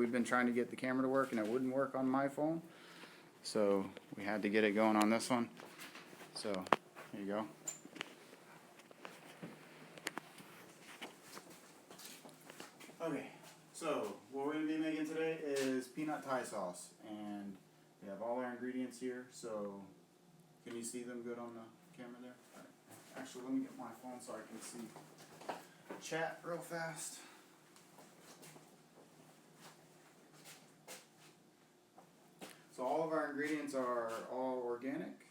we've been trying to get the camera to work and it wouldn't work on my phone. So we had to get it going on this one. So here you go. Okay, so what we're going to be making today is peanut Thai sauce, and we have all our ingredients here. So can you see them good on the camera there? All right. Actually, let me get my phone so I can see chat real fast. So all of our ingredients are all organic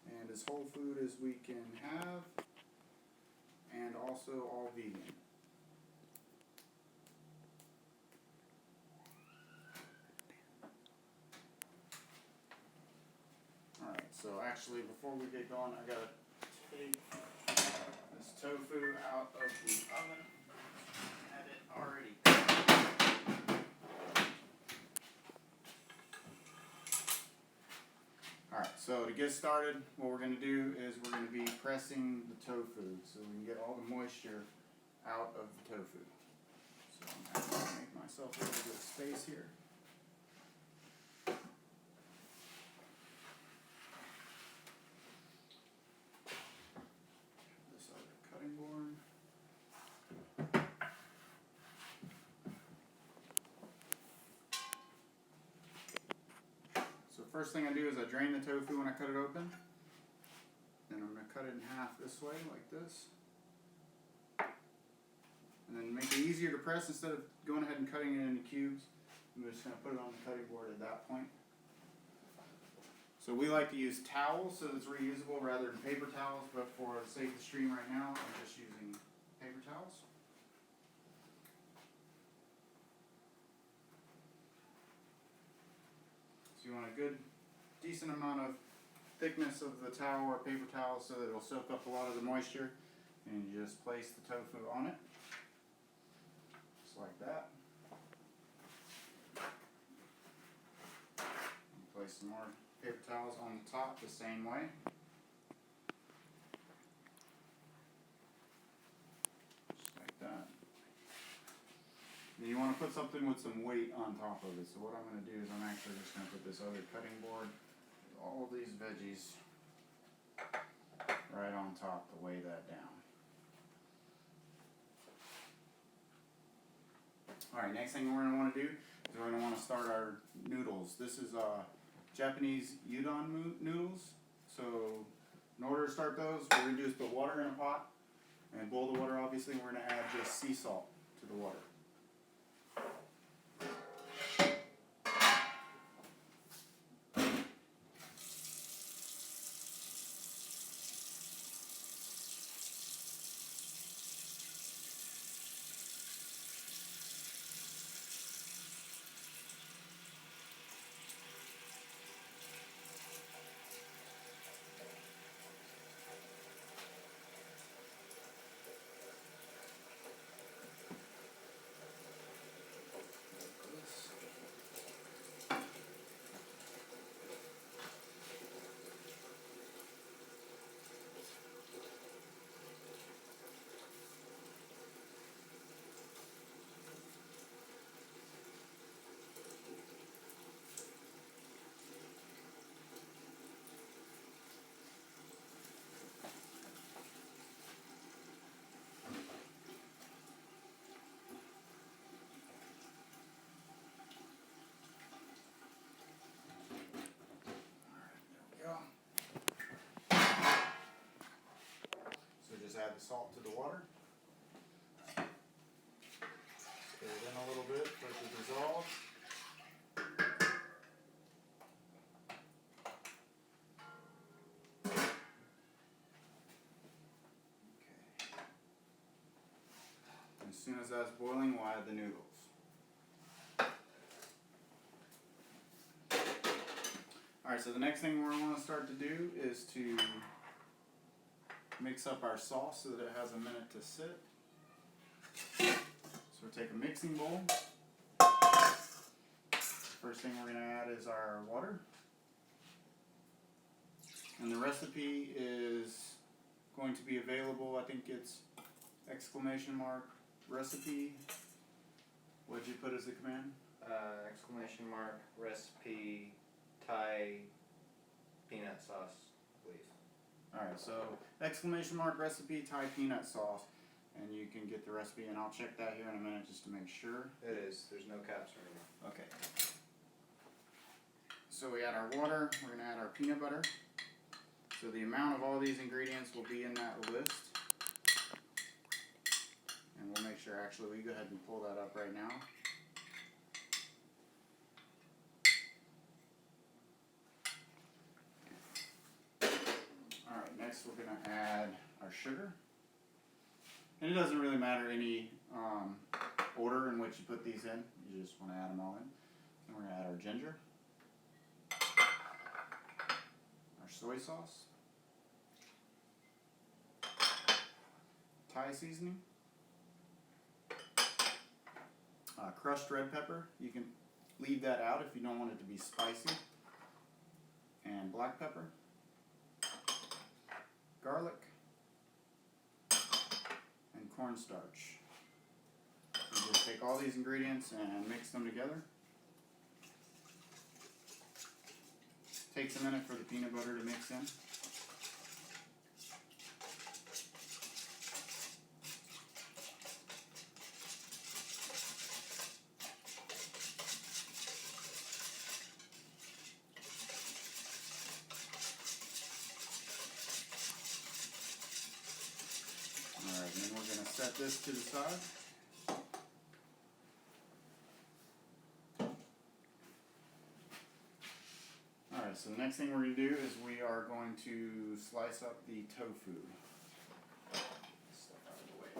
and as whole food as we can have, and also all vegan. Alright, so actually before we get going, I gotta take this tofu out of the oven. I had it already cooked. Alright, so to get started, what we're going to do is we're going to be pressing the tofu so we can get all the moisture out of the tofu. So I'm going to make myself a little bit of space here. This other cutting board. First thing I do is I drain the tofu when I cut it open. Then I'm going to cut it in half this way, like this. And then make it easier to press instead of going ahead and cutting it into cubes. I'm just going to put it on the cutting board at that point. So we like to use towels so that it's reusable rather than paper towels, but for the sake of the stream right now, I'm just using paper towels. So you want a good, decent amount of thickness of the towel or paper towel so that it'll soak up a lot of the moisture, and you just place the tofu on it, just like that. And place some more paper towels on the top the same way. Just like that. Then you want to put something with some weight on top of it. So what I'm going to do is I'm actually just going to put this other cutting board with all of these veggies right on top to weigh that down. Alright, next thing we're going to want to do is we're going to want to start our noodles. This is Japanese udon noodles. So in order to start those, what we're going to do is put water in a pot and boil the water. Obviously, we're going to add just sea salt to the water. Add the salt to the water. Stir it in a little bit for it to dissolve. Okay. As soon as that's boiling, we'll add the noodles. Alright, so the next thing we're going to start to do is to mix up our sauce so that it has a minute to sit. So we'll take a mixing bowl. First thing we're going to add is our water. And the recipe is going to be available, I think it's !recipe What'd you put as the command? !recipe Thai peanut sauce, please. Alright, so !recipe Thai peanut sauce. And you can get the recipe, and I'll check that here in a minute just to make sure. It is. There's no caps or anything. Okay. So we add our water, we're going to add our peanut butter. So the amount of all these ingredients will be in that list. And we'll make sure, actually, we go ahead and pull that up right now. Alright, next we're going to add our sugar. And it doesn't really matter any order in which you put these in. You just want to add them all in. And we're going to add our ginger, our soy sauce, Thai seasoning, crushed red pepper. You can leave that out if you don't want it to be spicy. And black pepper, garlic, and cornstarch. You just take all these ingredients and mix them together. Takes a minute for the peanut butter to mix in. Alright, then we're going to set this to the side. Alright, so the next thing we're going to do is we are going to slice up the tofu. Stuff out of the way.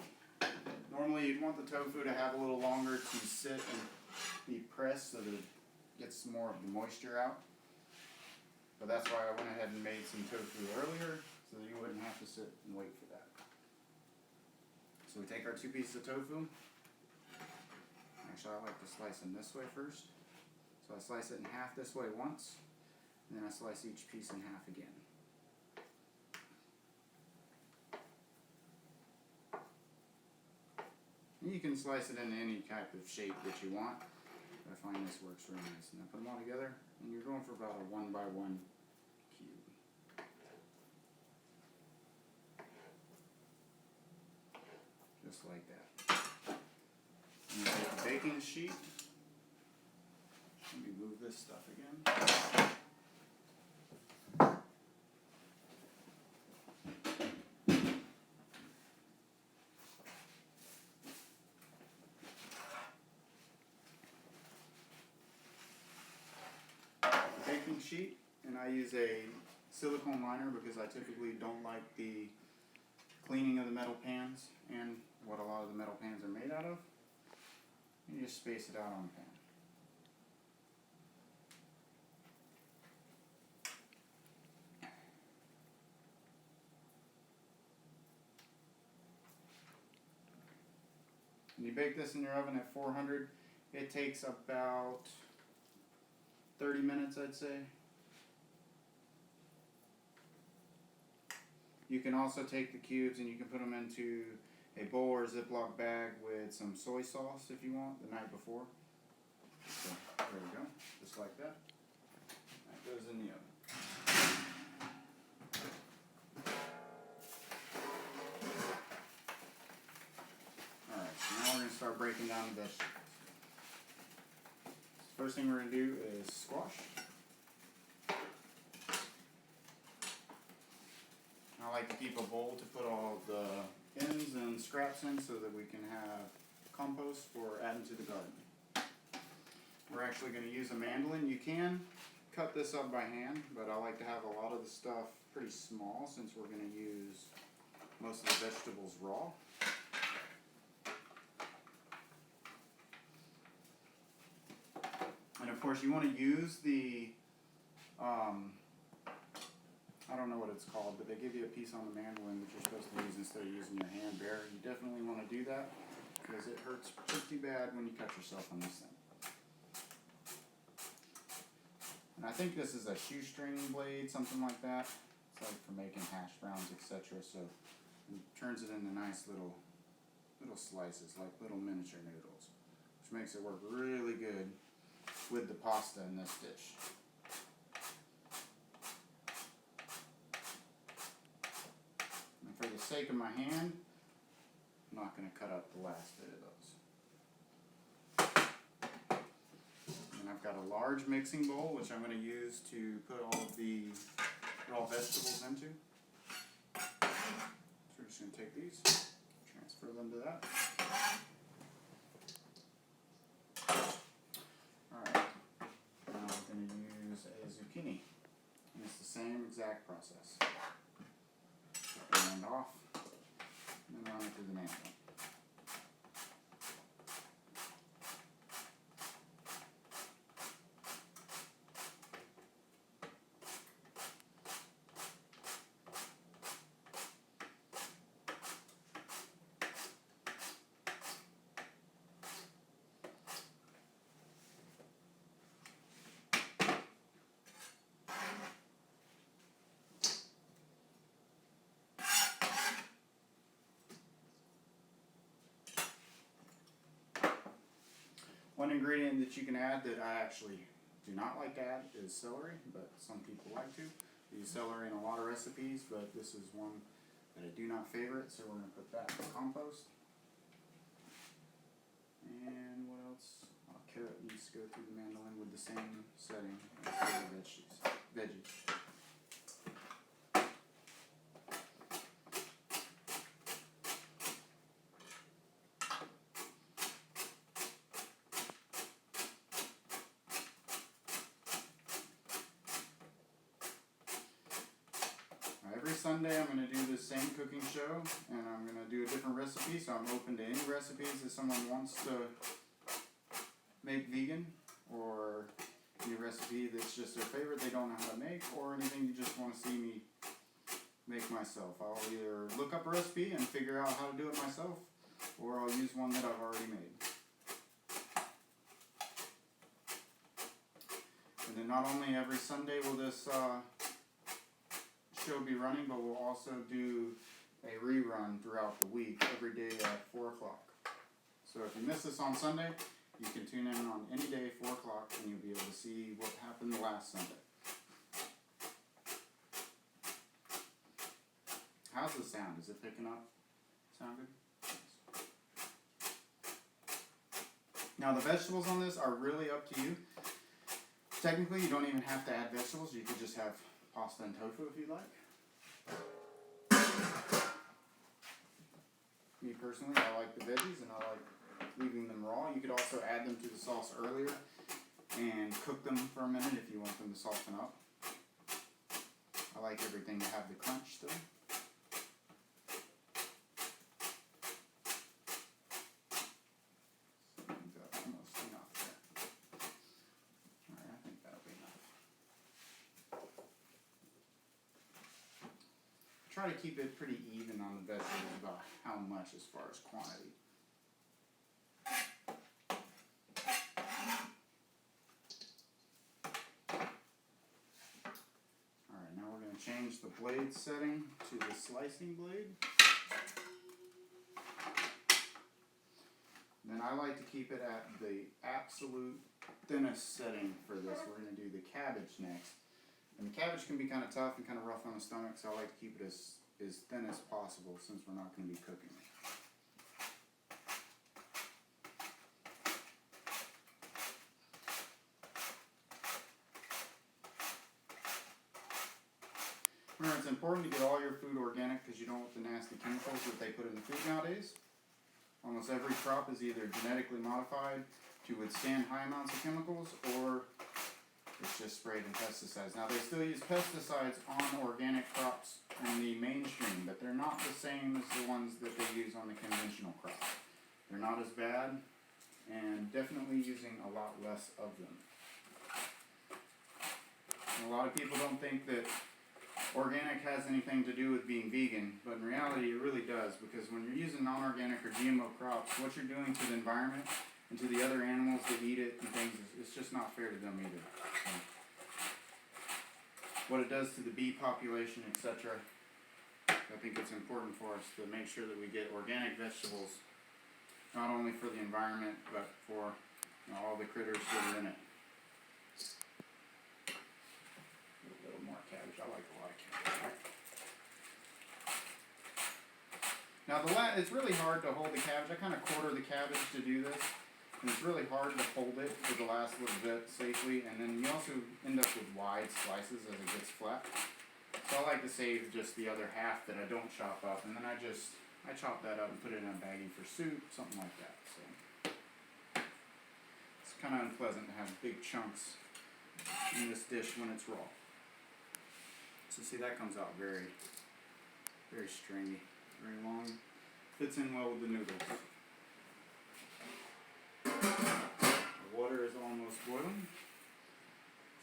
Normally you'd want the tofu to have a little longer to sit and be pressed so that it gets more of the moisture out. But that's why I went ahead and made some tofu earlier, so that you wouldn't have to sit and wait for that. So we take our 2 pieces of tofu. Actually, I like to slice them this way first. So I slice it in half this way once, and then I slice each piece in half again. And you can slice it in any type of shape that you want, but I find this works really nice. And then put them all together, and you're going for about a 1 by 1 cube. Just like that. And you take the baking sheet. Let me move this stuff again. Baking sheet, and I use a silicone liner because I typically don't like the cleaning of the metal pans and what a lot of the metal pans are made out of. You just space it out on the pan. And you bake this in your oven at 400. It takes about 30 minutes, I'd say. You can also take the cubes and you can put them into a bowl or Ziploc bag with some soy sauce if you want the night before. So there we go, just like that. That goes in the oven. Alright, so now we're going to start breaking down the vegetables. First thing we're going to do is squash. I like to keep a bowl to put all of the ends and scraps in so that we can have compost for adding to the garden. We're actually going to use a mandolin. You can cut this up by hand, but I like to have a lot of the stuff pretty small since we're going to use most of the vegetables raw. And of course you want to use the, I don't know what it's called, but they give you a piece on the mandolin that you're supposed to use instead of using your hand bare. You definitely want to do that because it hurts pretty bad when you cut yourself on this thing. And I think this is a shoestring blade, something like that. It's like for making hash browns, etc. So it turns it into nice little slices, like little miniature noodles. which makes it work really good with the pasta in this dish. And for the sake of my hand, I'm not going to cut up the last bit of those. And I've got a large mixing bowl, which I'm going to use to put all of the raw vegetables into. So we're just going to take these, transfer them to that. Alright, now we're going to use a zucchini. And it's the same exact process. Cut the end off, and then run it through the mandolin. One ingredient that you can add that I actually do not like to add is celery, but some people like to. I use celery in a lot of recipes, but this is one that I do not favorite, so we're going to put that in the compost. And what else? Oh, carrot needs to go through the mandolin with the same setting as the other veggies. Every Sunday I'm going to do this same cooking show, and I'm going to do a different recipe, so I'm open to any recipes if someone wants to make vegan, or any recipe that's just their favorite they don't know how to make, or anything you just want to see me make myself. I'll either look up a recipe and figure out how to do it myself, or I'll use one that I've already made. And then not only every Sunday will this show be running, but we'll also do a rerun throughout the week every day at 4 o'clock. So if you miss this on Sunday, you can tune in on any day 4 o'clock and you'll be able to see what happened last Sunday. How's the sound? Is it picking up? Sound good? Now the vegetables on this are really up to you. Technically you don't even have to add vegetables, you could just have pasta and tofu if you like. Me personally, I like the veggies and I like leaving them raw. You could also add them to the sauce earlier and cook them for a minute if you want them to soften up. I like everything to have the crunch still. Almost enough there. Alright, I think that'll be enough. Try to keep it pretty even on the vegetables about how much as far as quantity. Alright, now we're going to change the blade setting to the slicing blade. Then I like to keep it at the absolute thinnest setting for this. We're going to do the cabbage next. And the cabbage can be kind of tough and kind of rough on the stomach, so I like to keep it as thin as possible since we're not going to be cooking it. Remember, it's important to get all your food organic because you don't want the nasty chemicals that they put in the food nowadays. Almost every crop is either genetically modified to withstand high amounts of chemicals, or it's just sprayed in pesticides. Now they still use pesticides on organic crops in the mainstream, but they're not the same as the ones that they use on the conventional crop. They're not as bad, and definitely using a lot less of them. And a lot of people don't think that organic has anything to do with being vegan, but in reality it really does, because when you're using non-organic or GMO crops, what you're doing to the environment and to the other animals that eat it and things, it's just not fair to them either. So, what it does to the bee population, etc., I think it's important for us to make sure that we get organic vegetables, not only for the environment, but for all the critters that are in it. A little more cabbage. I like a lot of cabbage. Now it's really hard to hold the cabbage. I kind of quarter the cabbage to do this, and it's really hard to hold it for the last little bit safely, and then you also end up with wide slices as it gets flat. So I like to save just the other half that I don't chop up, and then I chop that up and put it in a baggie for soup, something like that. So it's kind of unpleasant to have big chunks in this dish when it's raw. So see, that comes out very, very stringy, very long. Fits in well with the noodles. The water is almost boiling.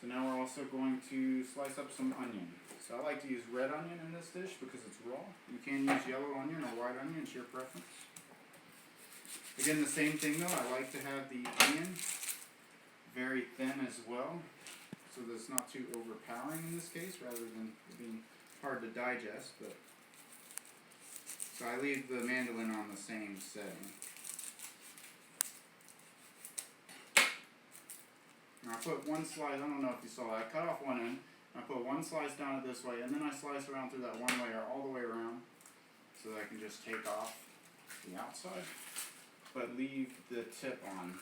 So now we're also going to slice up some onion. So I like to use red onion in this dish because it's raw. You can use yellow onion or white onion, it's your preference. Again, the same thing though, I like to have the onion very thin as well, so that it's not too overpowering in this case, rather than being hard to digest. But so I leave the mandolin on the same setting. And I put one slice, I don't know if you saw that, I cut off one end, I put one slice down it this way, and then I slice around through that one layer all the way around, so that I can just take off the outside, but leave the tip on.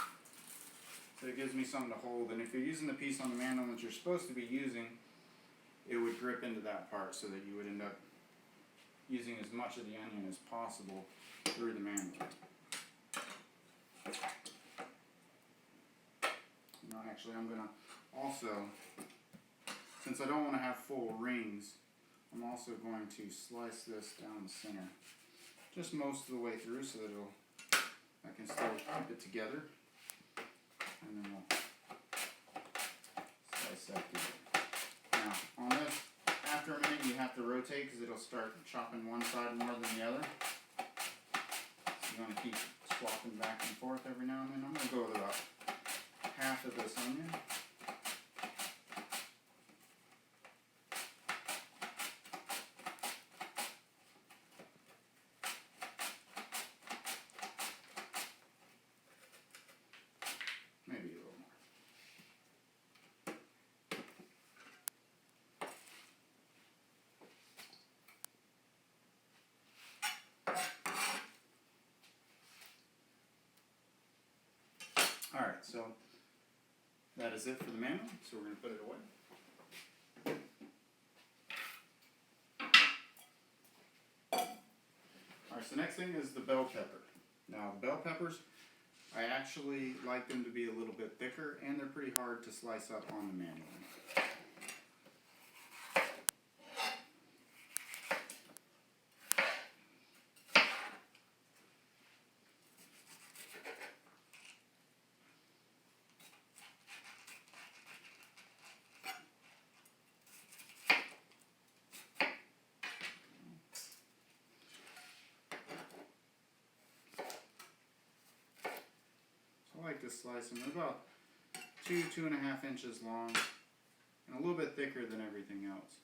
So it gives me something to hold, and if you're using the piece on the mandolin that you're supposed to be using, it would grip into that part so that you would end up using as much of the onion as possible through the mandolin. No, actually I'm going to also, since I don't want to have full rings, I'm also going to slice this down the center, just most of the way through, so that I can still keep it together, and then we'll slice that through. Now, on this, after a minute you have to rotate because it'll start chopping one side more than the other. So you're going to keep swapping back and forth every now and then. I'm going to go with about half of this onion. Maybe a little more. Alright, so that is it for the mandolin, so we're going to put it away. Alright, so next thing is the bell pepper. Now, the bell peppers, I actually like them to be a little bit thicker, and they're pretty hard to slice up on the mandolin. I like to slice them. They're about 2.5 inches long, and a little bit thicker than everything else.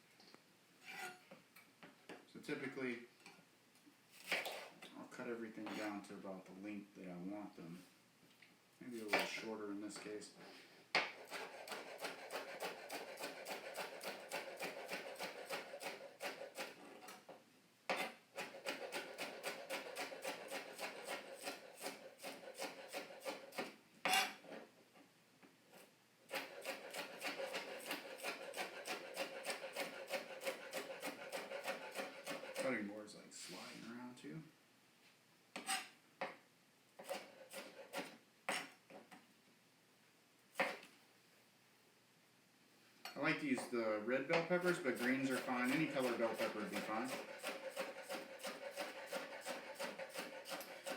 So typically, I'll cut everything down to about the length that I want them. Maybe a little shorter in this case. Cutting board's like sliding around too. I like to use the red bell peppers, but greens are fine. Any color bell pepper would be fine.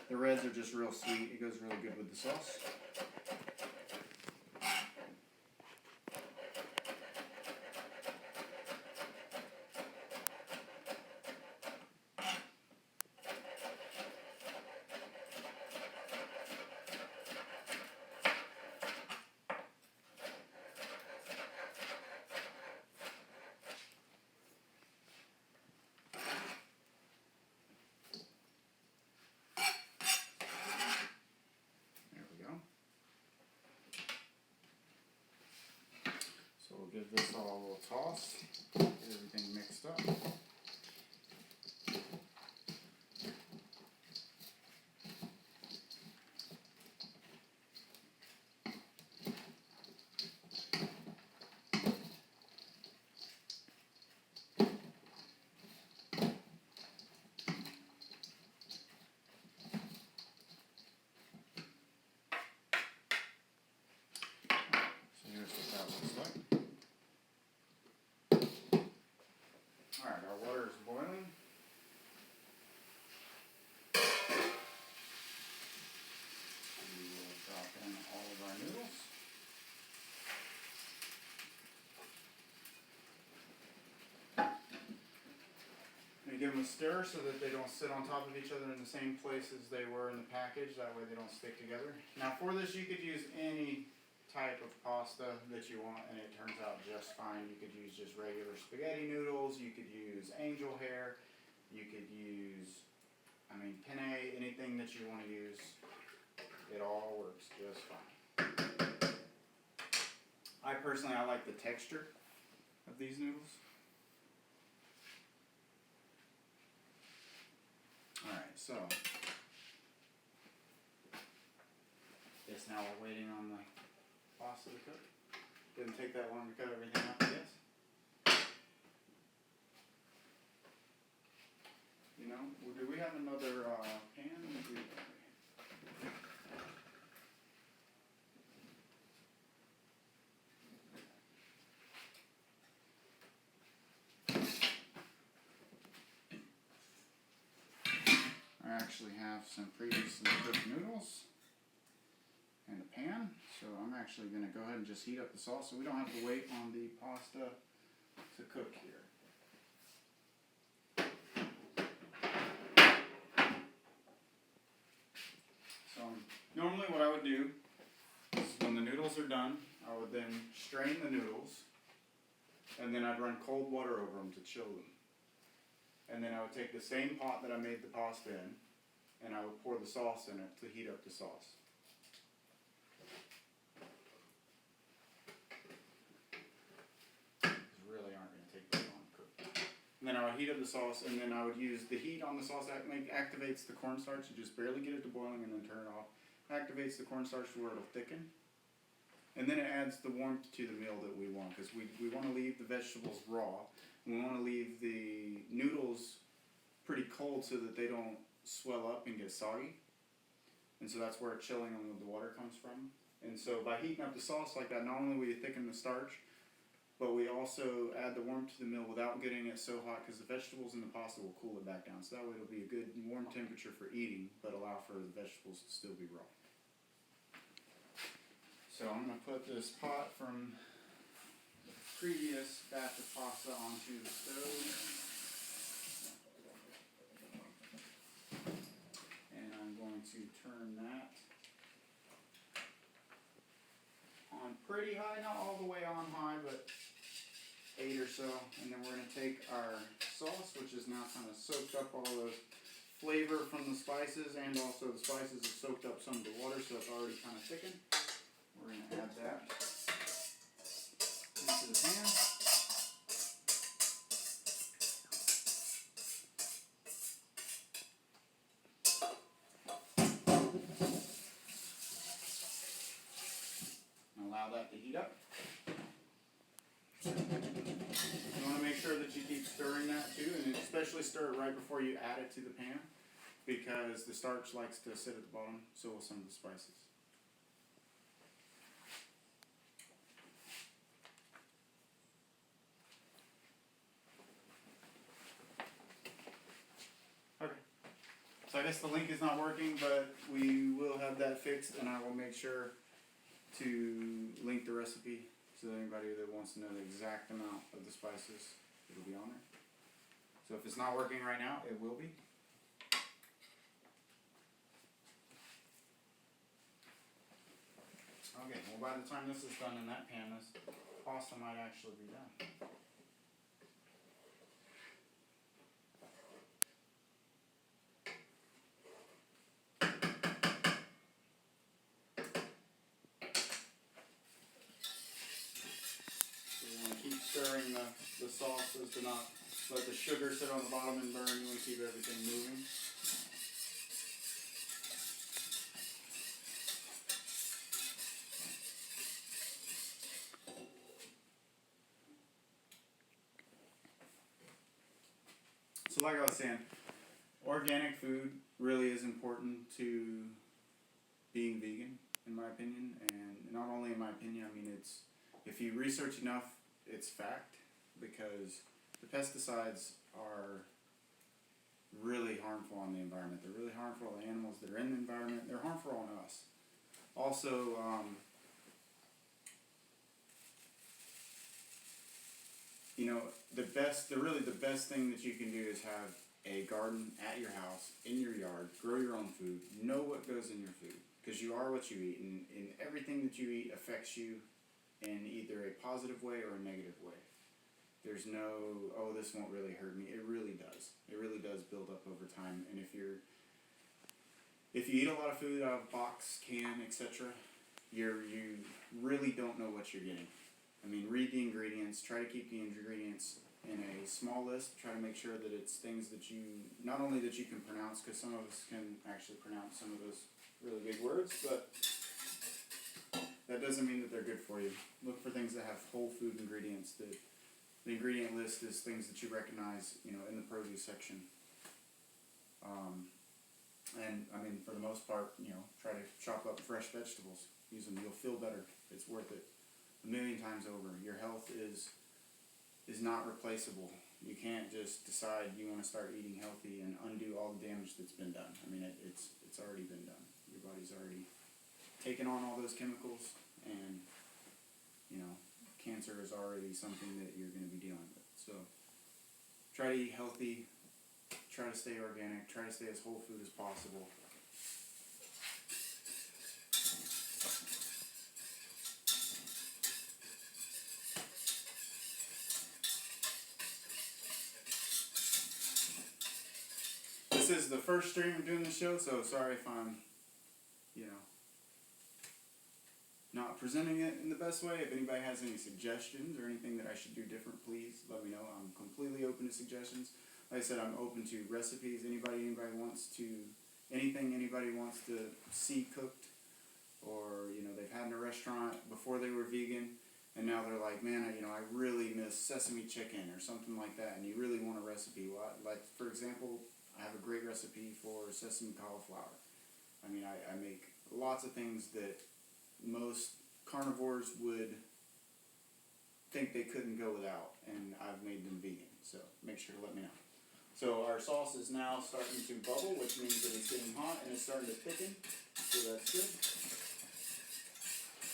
The reds are just real sweet. It goes really good with the sauce. give this all a little toss, get everything mixed up. Alright, our water is boiling. We will drop in all of our noodles. And give them a stir so that they don't sit on top of each other in the same place as they were in the package. That way they don't stick together. Now for this you could use any type of pasta that you want and it turns out just fine. You could use just regular spaghetti noodles, you could use angel hair, you could use, penne, anything that you want to use. It all works just fine. I personally like the texture of these noodles. Alright, so guess now we're waiting on the pasta to cook. Didn't take that long to cut everything up, I guess. You know, do we have another pan? I actually have some previously cooked noodles in the pan, so I'm actually going to go ahead and just heat up the sauce so we don't have to wait on the pasta to cook here. So normally what I would do is when the noodles are done, I would then strain the noodles and then I'd run cold water over them to chill them. And then I would take the same pot that I made the pasta in and I would pour the sauce in it to heat up the sauce. These really aren't going to take that long to cook. And then I would heat up the sauce and then I would use the heat on the sauce that activates the cornstarch. You just barely get it to boiling and then turn it off. Activates the cornstarch to where it'll thicken. And then it adds the warmth to the meal that we want because we want to leave the vegetables raw. We want to leave the noodles pretty cold so that they don't swell up and get soggy. And so that's where chilling on the water comes from. And so by heating up the sauce like that, not only will you thicken the starch, but we also add the warmth to the meal without getting it so hot because the vegetables in the pasta will cool it back down. So that way it'll be a good warm temperature for eating, but allow for the vegetables to still be raw. So I'm going to put this pot from the previous batch of pasta onto the stove. And I'm going to turn that on pretty high, not all the way on high, but 8 or so. And then we're going to take our sauce, which is now kind of soaked up all the flavor from the spices, and also the spices have soaked up some of the water, so it's already kind of thickened. We're going to add that into the pan. And allow that to heat up. You want to make sure that you keep stirring that too, and especially stir it right before you add it to the pan, because the starch likes to sit at the bottom, so will some of the spices. Okay, so I guess the link is not working, but we will have that fixed, and I will make sure to link the recipe so that anybody that wants to know the exact amount of the spices, it'll be on there. So if it's not working right now, it will be. Okay, well by the time this is done in that pan, this pasta might actually be done. So we want stirring the sauce as to not let the sugar sit on the bottom and burn. You want to keep everything moving. So like I was saying, organic food really is important to being vegan, in my opinion. And not only in my opinion, I mean, it's, if you research enough, it's fact, because the pesticides are really harmful on the environment. They're really harmful to animals that are in the environment. They're harmful on us. Also, you know, the best thing that you can do is have a garden at your house, in your yard, grow your own food, know what goes in your food, because you are what you eat, and everything that you eat affects you in either a positive way or a negative way. There's no, oh, this won't really hurt me. It really does. It really does build up over time, and if you eat a lot of food out of box, can, etc., you really don't know what you're getting. I mean, read the ingredients, try to keep the ingredients in a small list, try to make sure that it's things that you, not only that you can pronounce, because some of us can actually pronounce some of those really big words, but that doesn't mean that they're good for you. Look for things that have whole food ingredients. The ingredient list is things that you recognize, you know, in the produce section. And I mean, for the most part, you know, try to chop up fresh vegetables. Use them. You'll feel better. It's worth it. A million times over. Your health is not replaceable. You can't just decide you want to start eating healthy and undo all the damage that's been done. I mean, it's already been done. Your body's already taken on all those chemicals, and you know, cancer is already something that you're going to be dealing with. So try to eat healthy. Try to stay organic. Try to stay as whole food as possible. This is the first stream of doing the show, so sorry if I'm, you know, not presenting it in the best way. If anybody has any suggestions or anything that I should do different, please let me know. I'm completely open to suggestions. Like I said, I'm open to recipes. Anybody wants to, anything anybody wants to see cooked, or, you know, they've had in a restaurant before they were vegan, and now they're like, man, I really miss sesame chicken or something like that, and you really want a recipe. Well, like, for example, I have a great recipe for sesame cauliflower. I mean, I make lots of things that most carnivores would think they couldn't go without, and I've made them vegan, so make sure to let me know. So our sauce is now starting to bubble, which means that it's getting hot and it's starting to thicken, so that's good.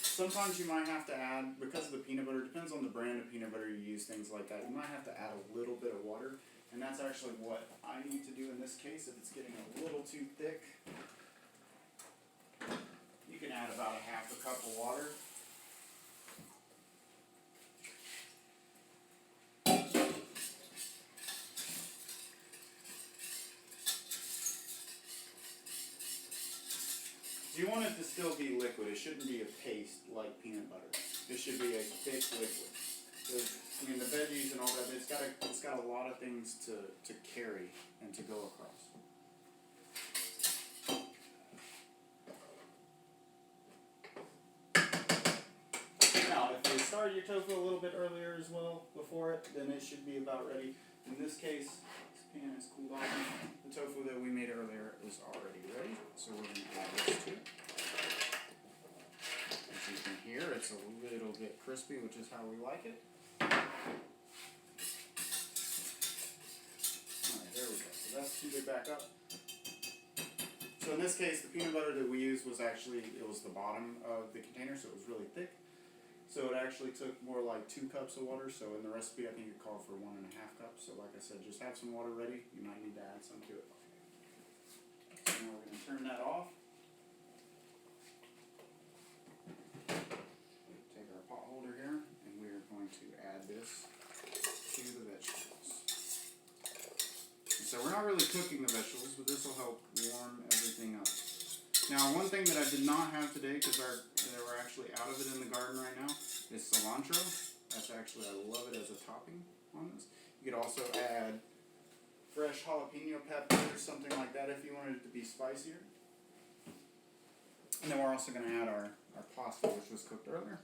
Sometimes you might have to add, because of the peanut butter, depends on the brand of peanut butter you use, things like that, you might have to add a little bit of water, and that's actually what I need to do in this case. If it's getting a little too thick, you can add about a half a cup of water. You want it to still be liquid. It shouldn't be a paste like peanut butter. It should be a thick liquid. I mean, the veggies and all that, it's got a lot of things to carry and to go across. Now, if you start your tofu a little bit earlier as well, before it, then it should be about ready. In this case, this pan is cooled off. The tofu that we made earlier is already ready, so we're going to add this to it. As you can hear, it's a little bit crispy, which is how we like it. Alright, there we go. So that's heated back up. So in this case, the peanut butter that we used was actually, it was the bottom of the container, so it was really thick. So it actually took more like 2 cups of water. So in the recipe, I think it called for 1.5 cups. So like I said, just have some water ready. You might need to add some to it. So now we're going to turn that off. Take our pot holder here, and we are going to add this to the vegetables. And so we're not really cooking the vegetables, but this will help warm everything up. Now, one thing that I did not have today, because we're actually out of it in the garden right now, is cilantro. That's actually, I love it as a topping on this. You could also add fresh jalapeno peppers, something like that if you wanted it to be spicier. And then we're also going to add our pasta, which was cooked earlier.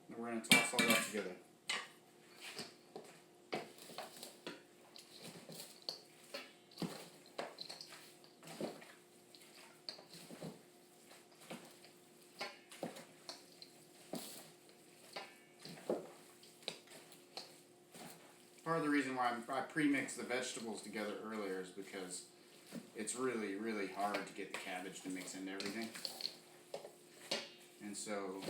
And we're going to toss all that together. Part of the reason why I pre-mix the vegetables together earlier is because it's really, really hard to get the cabbage to mix into everything. And so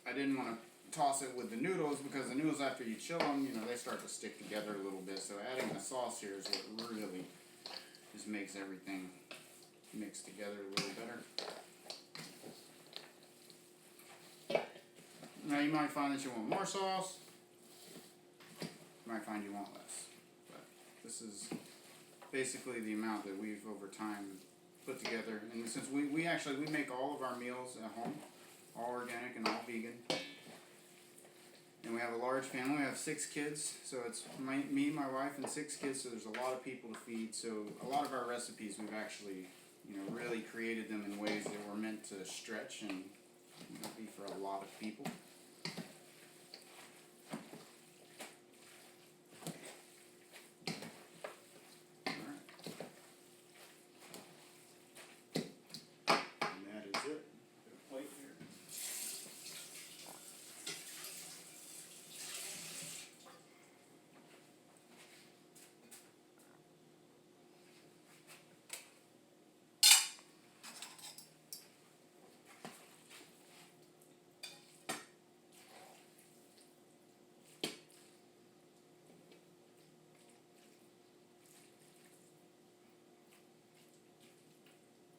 I didn't want to toss it with the noodles, because the noodles, after you chill them, you know, they start to stick together a little bit. So adding the sauce here is what really just makes everything mix together a little better. Now you might find that you want more sauce. You might find you want less. But this is basically the amount that we've over time put together. And since we make all of our meals at home, all organic and all vegan. And we have a large family. We have 6 kids, so it's me, my wife, and 6 kids. So there's a lot of people to feed. So a lot of our recipes, we've actually, you know, really created them in ways that were meant to stretch and, you know, be for a lot of people.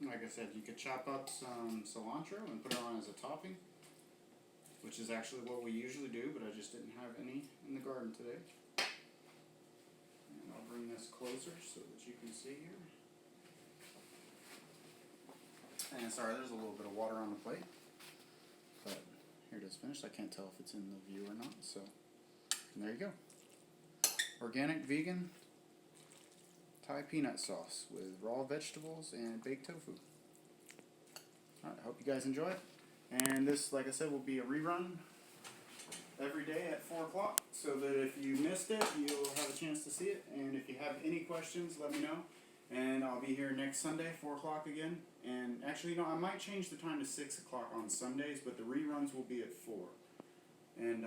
Like I said, you could chop up some cilantro and put it on as a topping, which is actually what we usually do, but I just didn't have any in the garden today. And I'll bring this closer so that you can see here. And sorry, there's a little bit of water on the plate, but here it is finished. I can't tell if it's in the view or not, so there you go. Organic, vegan Thai peanut sauce with raw vegetables and baked tofu. Alright, I hope you guys enjoy it. And this, like I said, will be a rerun every day at 4 o'clock, so that if you missed it, you'll have a chance to see it. And if you have any questions, let me know. And I'll be here next Sunday, 4 o'clock again. And actually, you know, I might change the time to 6 o'clock on Sundays, but the reruns will be at 4. And,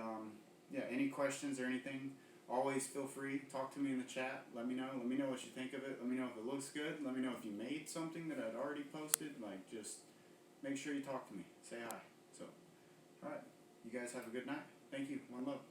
yeah, any questions or anything, always feel free, talk to me in the chat, let me know what you think of it, let me know if it looks good, let me know if you made something that I'd already posted, like, just make sure you talk to me, say hi. So, alright, you guys have a good night, thank you, one love.